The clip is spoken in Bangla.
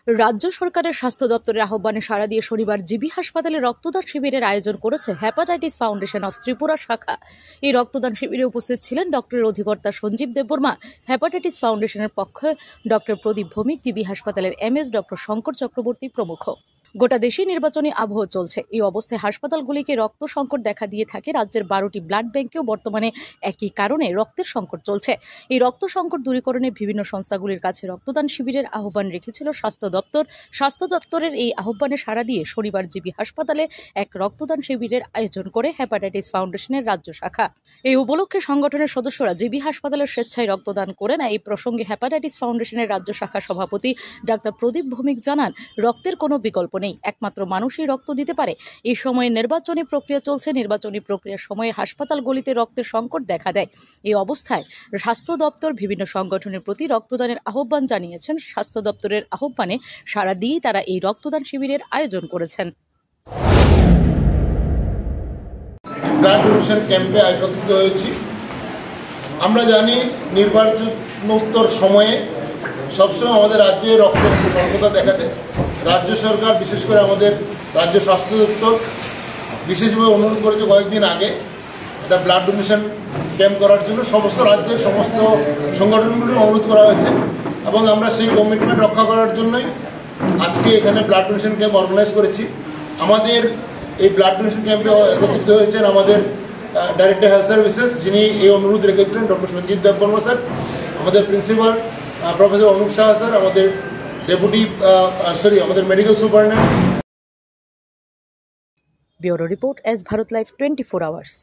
রাজ্য সরকারের স্বাস্থ্য দপ্তরের আহ্বানে সাড়া দিয়ে শনিবার জিবি হাসপাতালে রক্তদান শিবিরের আয়োজন করেছে হেপাটাইটিস ফাউন্ডেশন অফ ত্রিপুরা শাখা। এই রক্তদান শিবিরে উপস্থিত ছিলেন ডক্টরের অধিকর্তা সঞ্জীব দেববর্মা, হেপাটাইটিস ফাউন্ডেশনের পক্ষে ডক্টর প্রদীপ ভৌমিক, জিবি হাসপাতালের এমএস ডক্টর শঙ্কর চক্রবর্তী প্রমুখ। গোটা দেশে নির্বাচনী আবহ চলছে। এই অবস্থায় হাসপাতালগুলিকে রক্ত সংকট দেখা দিয়ে থাকে। রাজ্যের 12টি ব্লাড ব্যাংকেও বর্তমানে একই কারণে রক্তের সংকট চলছে। এই রক্ত সংকট দূরীকরণে বিভিন্ন সংস্থাগুলির কাছে রক্তদান শিবিরের আহ্বান রেখেছিল স্বাস্থ্য দপ্তর। স্বাস্থ্য দপ্তরের এই আহ্বানে সাড়া দিয়ে শনিবার জিবি হাসপাতালে এক রক্তদান শিবিরের আয়োজন করে হেপাটাইটিস ফাউন্ডেশনের রাজ্য শাখা। এই উপলক্ষে সংগঠনের সদস্যরা জিবি হাসপাতালের স্বেচ্ছায় রক্তদান করেন। এই প্রসঙ্গে হেপাটাইটিস ফাউন্ডেশনের রাজ্য শাখা সভাপতি ডাক্তার প্রদীপ ভৌমিক জানান, রক্তের কোনো বিকল্প নেই, একমাত্র মানুষই রক্ত দিতে পারে। এই সময়ে নির্বাচনী প্রক্রিয়া চলছে। নির্বাচনী প্রক্রিয়ার সময়ে হাসপাতালগুলিতে রক্তের সংকট দেখা দেয়। এই অবস্থায় স্বাস্থ্য দপ্তর বিভিন্ন সংগঠনের প্রতি রক্তদানের আহ্বান জানিয়েছেন। স্বাস্থ্য দপ্তরের আহ্বানে সাড়া দিয়ে তারা এই রক্তদান শিবিরের আয়োজন করেছেন। ব্লাড ডোনেশন ক্যাম্পে একত্রিত হয়েছি। আমরা জানি নির্বাচনোত্তর সময়ে সবসময় আমাদের রাজ্যে রক্তের স্বল্পতা দেখা দেয়। রাজ্য সরকার, বিশেষ করে আমাদের রাজ্য স্বাস্থ্য দপ্তর বিশেষভাবে অনুরোধ করেছে কয়েকদিন আগে এটা ব্লাড ডোনেশন ক্যাম্প করার জন্য। সমস্ত রাজ্যের সমস্ত সংগঠনগুলো অনুরোধ করা হয়েছে এবং আমরা সেই কমিটমেন্ট রক্ষা করার জন্যই আজকে এখানে ব্লাড ডোনেশন ক্যাম্প অর্গানাইজ করেছি। আমাদের এই ব্লাড ডোনেশন ক্যাম্পে একত্রিত হয়েছেন আমাদের ডাইরেক্টর হেলথ সার্ভিসেস, যিনি এই অনুরোধ রেখেছিলেন, ডক্টর সঞ্জীব দেববর্মা স্যার, আমাদের principal professor Anup Shah sir, আমাদের আমাদের medical superintendent. Bureau report, S Bharat live 24 hours.